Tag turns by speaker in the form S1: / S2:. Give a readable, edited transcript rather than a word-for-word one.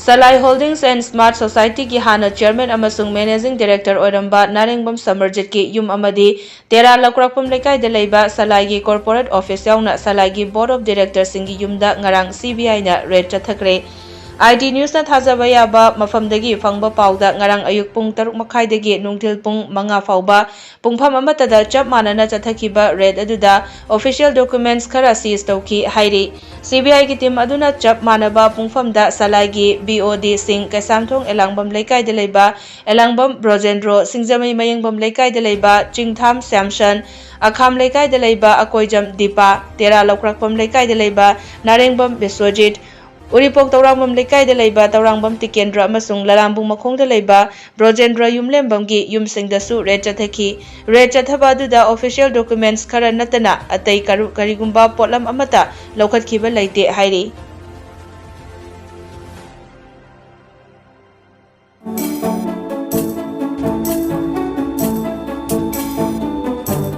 S1: SALAI Holdings and Smart Society ki hana chairman amasung managing director Oiramba Narengbam Samarjit ki yum amadi tera lakrakpam lekai da leiba SALAI gi corporate office yauna SALAI gi board of directors Singgi Yumda ngarang CBI na red Chathakhre ID News na thajaba yaba mafamdagi fangba pauda ngarang ayuk pung 6 makhaidagi nungthil pung 5 fauba pungpham amatada chap manana chathakhiba red aduda official documents khara seize tawki hairi CBI ki team aduna chap manaba pungphamda SALAI gi BOD sing Kaisamthong Elangbam Leikai de leiba Elangbam Brojendro Singjamai Mayengbam Leikai de leiba Chingtham Samson Akham Leikai de leiba Akoijam Dipa Tera Lokrakpam Leikai de leiba Narengbam Biswajit Uripok Taurangbam Leikai de leiba Taurangbam Tikendra amasung Lalambung Makhong de leiba Brojendra Yumlembam gi Yumsingdasu red chathaki red chathaba aduda official documents khara natana atai karigumba potlam amata lokhatkhiba leite hairi